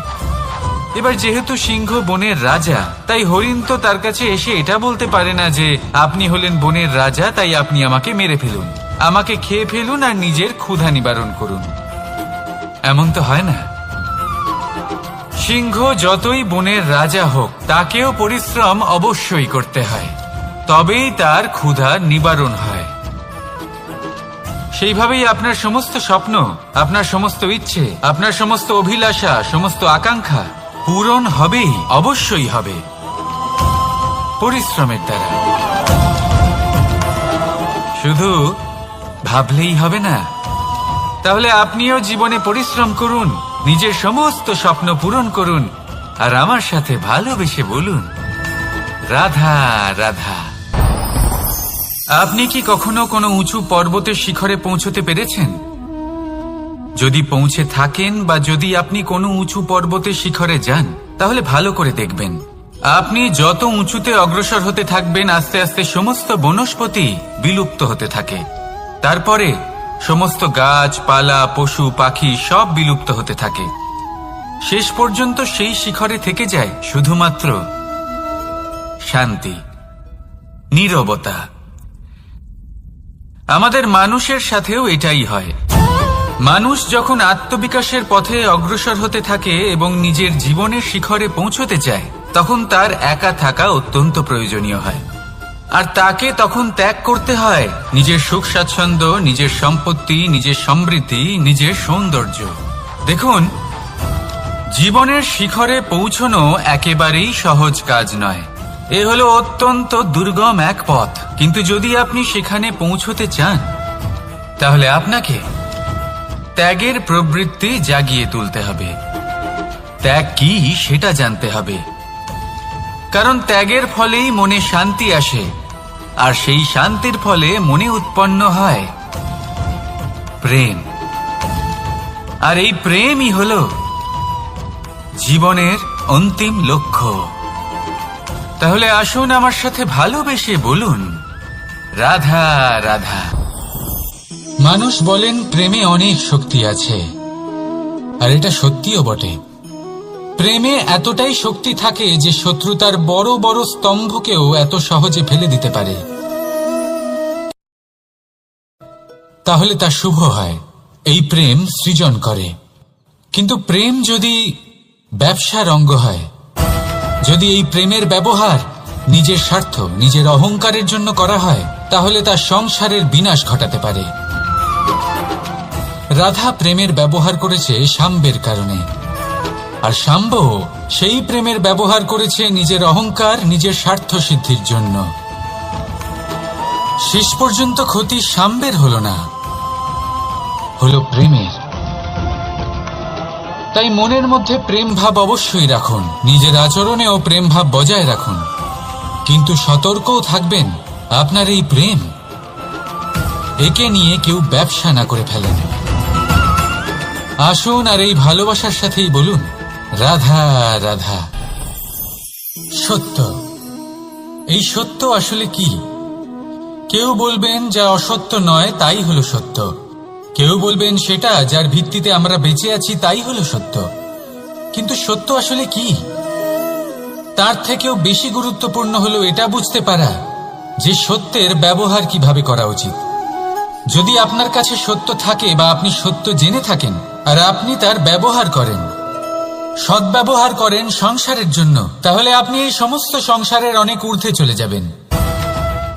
এবার যেহেতু সিংহ বনের রাজা, তাই হরিণ তো তার কাছে এসে এটা বলতে পারে না যে আপনি হলেন বনের রাজা, তাই আপনি আমাকে মেরে ফেলুন, আমাকে খেয়ে ফেলুন আর নিজের ক্ষুধা নিবারণ করুন। এমন তো হয় না। সিংহ যতই বনের রাজা হোক, তাকেও পরিশ্রম অবশ্যই করতে হয়, তবেই তার ক্ষুধা নিবারণ হয়। সেইভাবেই আপনার সমস্ত স্বপ্ন, আপনার সমস্ত ইচ্ছে, আপনার সমস্ত অভিলাষা, সমস্ত আকাঙ্ক্ষা পূরণ হবেই, অবশ্যই হবে, পরিশ্রমের দ্বারা। শুধু ভাবলেই হবে না। তাহলে আপনিও জীবনে পরিশ্রম করুন, নিজের সমস্ত স্বপ্ন পূরণ করুন, আর আমার সাথে ভালোবেসে বলুন, রাধা রাধা। আপনি কি কখনো কোনো উঁচু পর্বতের শিখরে পৌঁছতে পেরেছেন? যদি পৌঁছে থাকেন বা যদি আপনি কোনো উঁচু পর্বতের শিখরে যান, তাহলে ভালো করে দেখবেন, আপনি যত উঁচুতে অগ্রসর হতে থাকবেন, আস্তে আস্তে সমস্ত বনস্পতি বিলুপ্ত হতে থাকে। তারপরে সমস্ত গাছপালা, পশু পাখি সব বিলুপ্ত হতে থাকে। শেষ পর্যন্ত সেই শিখরে থেকে যায় শুধুমাত্র শান্তি, নীরবতা। আমাদের মানুষের সাথেও এটাই হয়। মানুষ যখন আত্মবিকাশের পথে অগ্রসর হতে থাকে এবং নিজের জীবনের শিখরে পৌঁছতে চায়, তখন তার একা থাকা অত্যন্ত প্রয়োজনীয় হয়। আর তাকে তখন ত্যাগ করতে হয় নিজের সুখ স্বাচ্ছন্দ্য, নিজের সম্পত্তি, নিজের সমৃদ্ধি, নিজের সৌন্দর্য। দেখুন, জীবনের শিখরে পৌঁছনো একেবারেই সহজ কাজ নয়। এ হলো অত্যন্ত দুর্গম এক পথ। কিন্তু যদি আপনি সেখানে পৌঁছতে চান, তাহলে আপনাকে ত্যাগের প্রবৃত্তি জাগিয়ে তুলতে হবে। ত্যাগ কি সেটা জানতে হবে, কারণ ত্যাগের ফলেই মনে শান্তি আসে, আর সেই শান্তির ফলে মনে উৎপন্ন হয় প্রেম। আর এই প্রেমই হলো জীবনের অন্তিম লক্ষ্য। তাহলে আসুন আমার সাথে ভালোবেসে বলুন, রাধা রাধা। মানুষ বলেন প্রেমে অনেক শক্তি আছে, আর এটা সত্যিও বটে। প্রেমে এতটাই শক্তি থাকে যে শত্রুতার বড় বড় স্তম্ভকেও এত সহজে ফেলে দিতে পারে। তাহলে তা শুভ হয়। এই প্রেম সৃজন করে। কিন্তু প্রেম যদি ব্যবসার অঙ্গ হয়, যদি এই প্রেমের ব্যবহার নিজের স্বার্থ, নিজের অহংকারের জন্য করা হয়, তাহলে তা সংসারের বিনাশ ঘটাতে পারে। রাধা প্রেমের ব্যবহার করেছে শাম্বের কারণে, আর শাম্ব সেই প্রেমের ব্যবহার করেছে নিজের অহংকার, নিজের স্বার্থ সিদ্ধির জন্য। শেষ পর্যন্ত ক্ষতি শাম্বের হল না, হল প্রেমের। তাই মনের মধ্যে প্রেম ভাব অবশ্যই রাখুন, নিজের আচরণেও প্রেম ভাব বজায় রাখুন, কিন্তু সতর্কও থাকবেন আপনার এই প্রেম, একে নিয়ে কেউ ব্যবসা না করে ফেলেন। আসুন আর এই ভালোবাসার সাথেই বলুন, রাধা রাধা। সত্য, এই সত্য আসলে কি? কেউ বলবেন যা অসত্য নয় তাই হলো সত্য, কেউ বলবেন সেটা যার ভিত্তিতে আমরা বেঁচে আছি তাই হলো সত্য। কিন্তু সত্য আসলে কি? তার থেকেও বেশি গুরুত্বপূর্ণ হলো এটা বুঝতে পারা যে সত্যের ব্যবহার কিভাবে করা উচিত। যদি আপনার কাছে সত্য থাকে বা আপনি সত্য জেনে থাকেন আর আপনি তার ব্যবহার করেন, সদ্ব্যবহার করেন সংসারের জন্য, তাহলে আপনি এই সমস্ত সংসারের অনেক ঊর্ধ্বে চলে যাবেন।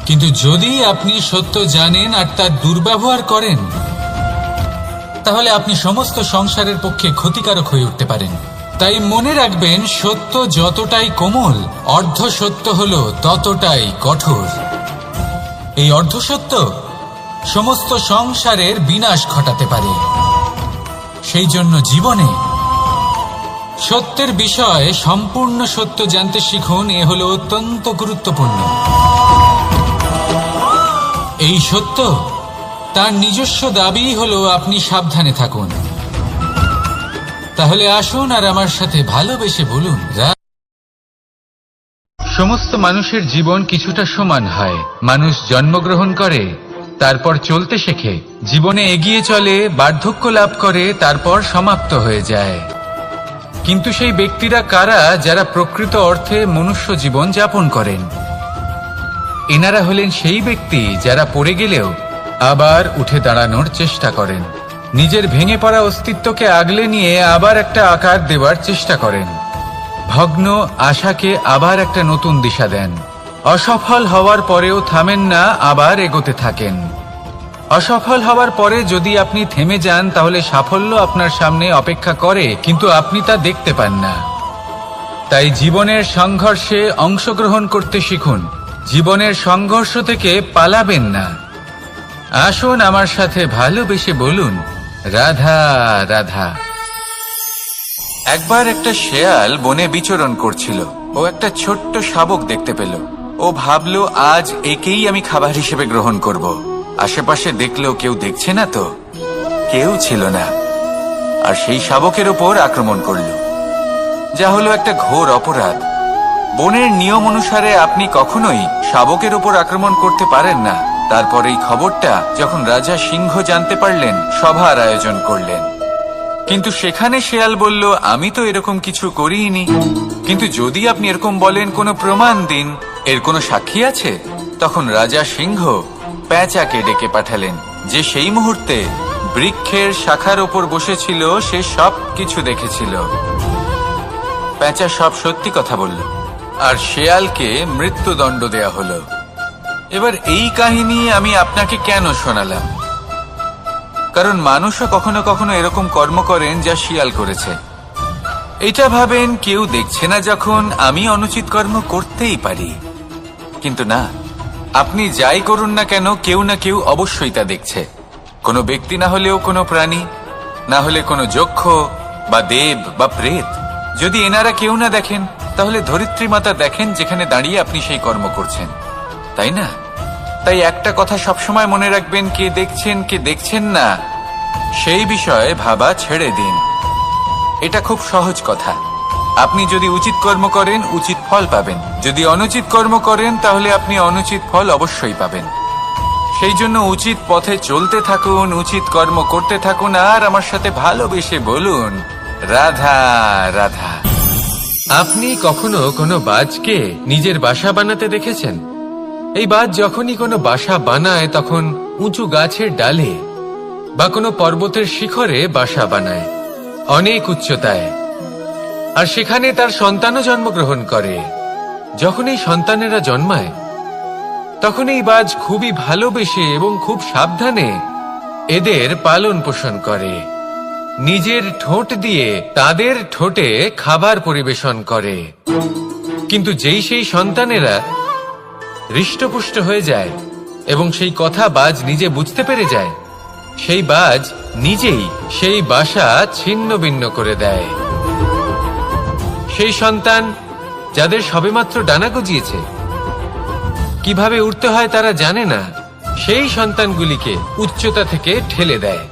কিন্তু যদি আপনি সত্য জানেন আর তার দুর্ব্যবহার করেন, তাহলে আপনি সমস্ত সংসারের পক্ষে ক্ষতিকারক হয়ে উঠতে পারেন। তাই মনে রাখবেন, সত্য যতটাই কোমল, অর্ধ সত্য হলো ততটাই কঠোর। এই অর্ধ সত্য সমস্ত সংসারের বিনাশ ঘটাতে পারে। সেই জন্য জীবনে সত্যের বিষয়ে সম্পূর্ণ সত্য জানতে শিখুন, এ হলো অত্যন্ত গুরুত্বপূর্ণ। এই সত্য তার নিজস্ব দাবি হলো আপনি সাবধানে থাকুন। তাহলে আসুন আর আমার সাথে ভালোবেসে বলুন, সমস্ত মানুষের জীবন কিছুটা সমান হয়। মানুষ জন্মগ্রহণ করে, তারপর চলতে শেখে, জীবনে এগিয়ে চলে, বার্ধক্য লাভ করে, তারপর সমাপ্ত হয়ে যায়। কিন্তু সেই ব্যক্তিরা কারা যারা প্রকৃত অর্থে মনুষ্য জীবন যাপন করেন? এনারা হলেন সেই ব্যক্তি যারা পড়ে গেলেও আবার উঠে দাঁড়ানোর চেষ্টা করেন, নিজের ভেঙে পড়া অস্তিত্বকে আগলে নিয়ে আবার একটা আকার দেওয়ার চেষ্টা করেন, ভগ্ন আশাকে আবার একটা নতুন দিশা দেন। অসফল হওয়ার পরেও থামেন না, আবার এগোতে থাকেন। অসফল হওয়ার পরে যদি আপনি থেমে যান, তাহলে সাফল্য আপনার সামনে অপেক্ষা করে, কিন্তু আপনি তা দেখতে পান না। তাই জীবনের সংঘর্ষে অংশগ্রহণ করতে শিখুন, জীবনের সংঘর্ষ থেকে পালাবেন না। আসুন আমার সাথে ভালোবেসে বলুন, রাধা রাধা। একবার একটা শেয়াল বনে বিচরণ করছিল। ও একটা ছোট্ট শাবক দেখতে পেল। ও ভাবল, আজ একেই আমি খাবার হিসেবে গ্রহণ করব। আশেপাশে দেখলো কেউ দেখছে না তো, কেউ ছিল না, আর সেই শাবকের ওপর আক্রমণ করল, যা হলো একটা ঘোর অপরাধ। বনের নিয়ম অনুসারে আপনি কখনোই শাবকের ওপর আক্রমণ করতে পারেন না। তারপর এই খবরটা যখন রাজা সিংহ জানতে পারলেন, সভার আয়োজন করলেন। কিন্তু সেখানে শেয়াল বলল, আমি তো এরকম কিছু করিনি। কিন্তু যদি আপনি এরকম বলেন, কোনো প্রমাণ দিন, এর কোনো সাক্ষী আছে? তখন রাজা সিংহ পেঁচাকে ডেকে পাঠালেন, যে সেই মুহূর্তে বৃক্ষের শাখার ওপর বসেছিল, সে সব কিছু দেখেছিল। পেঁচা সব সত্যি কথা বলল, আর শেয়ালকে মৃত্যুদণ্ড দেয়া হলো। এবার এই কাহিনী আমি আপনাকে কেন শোনালাম? কারণ মানুষও কখনো কখনো এরকম কর্ম করেন যা শিয়াল করেছে। এটা ভাবেন কেউ দেখছে না, যখন আমি অনুচিত কর্ম করতেই পারি। কিন্তু না, আপনি যাই করুন না কেন, কেউ না কেউ অবশ্যই তা দেখছে। কোনো ব্যক্তি না হলেও কোনো প্রাণী, না হলে কোনো যক্ষ বা দেব বা প্রেত। যদি এনারা কেউ না দেখেন, তাহলে ধরিত্রী মাতা দেখেন, যেখানে দাঁড়িয়ে আপনি সেই কর্ম করছেন, তাই না? তাই একটা কথা সবসময় মনে রাখবেন, কে দেখছেন কে দেখছেন না সেই বিষয়ে ভাবা ছেড়ে দিন। এটা খুব সহজ কথা। আপনি যদি উচিত কর্ম করেন, উচিত ফল পাবেন। যদি অনুচিত কর্ম করেন, তাহলে আপনি অনুচিত ফল অবশ্যই পাবেন। সেই জন্য উচিত পথে চলতে থাকুন, উচিত কর্ম করতে থাকুন, আর আমার সাথে ভালোবেসে বলুন, রাধা রাধা। আপনি কখনো কোনো বাজকে নিজের বাসা বানাতে দেখেছেন? এই বাজ যখনই কোনো বাসা বানায়, তখন উঁচু গাছের ডালে বা কোনো পর্বতের শিখরে বাসা বানায় অনেক উচ্চতায়, আর সেখানে তার সন্তানও জন্মগ্রহণ করে। যখন এই সন্তানেরা জন্মায় তখন এই বাজ খুবই ভালোবেসে এবং খুব সাবধানে এদের পালন পোষণ করে। নিজের ঠোঁট দিয়ে তাদের ঠোঁটে খাবার পরিবেশন করে। কিন্তু যেই সেই সন্তানেরা হৃষ্টপুষ্ট হয়ে যায় এবং সেই কথা বাজ নিজে বুঝতে পেরে যায়, সেই বাজ নিজেই সেই বাসা ছিন্ন ভিন্ন করে দেয়। সেই সন্তান যাদের সবেমাত্র ডানা গজিয়েছে, কিভাবে উড়তে হয় তারা জানে না, সেই সন্তানগুলিকে উচ্চতা থেকে ঠেলে দেয়।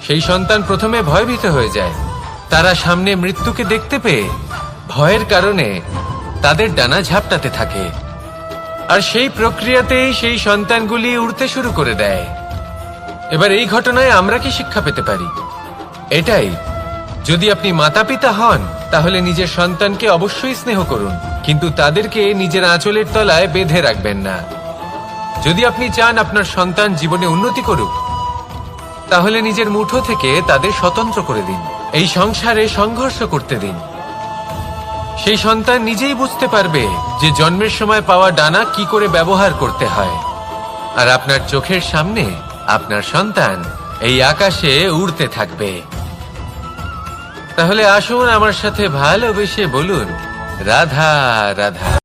সেই সন্তান প্রথমে ভয়ভীত হয়ে যায়। তারা সামনে মৃত্যুকে দেখতে পেয়ে ভয়ের কারণে তাদের ডানা ঝাপটাতে থাকে, আর সেই প্রক্রিয়াতেই সেই সন্তানগুলি উড়তে শুরু করে দেয়। এবার এই ঘটনায় আমরা কি শিক্ষা পেতে পারি? এটাই, যদি আপনি মাতা পিতা হন তাহলে নিজের সন্তানকে অবশ্যই স্নেহ করুন, কিন্তু তাদেরকে নিজের আঁচলের তলায় বেঁধে রাখবেন না। যদি আপনি চান আপনার সন্তান জীবনে উন্নতি করুক, তাহলে নিজের মুঠো থেকে তাদের স্বতন্ত্র করে দিন। এই সংসারে সংঘর্ষ করতে দিন। সেই সন্তান নিজেই বুঝতে পারবে যে জন্মের সময় পাওয়া ডানা কি করে ব্যবহার করতে হয়। আর আপনার চোখের সামনে আপনার সন্তান এই আকাশে উড়তে থাকবে। তাহলে আসুন আমার সাথে ভালোবেসে বলুন, রাধা রাধা।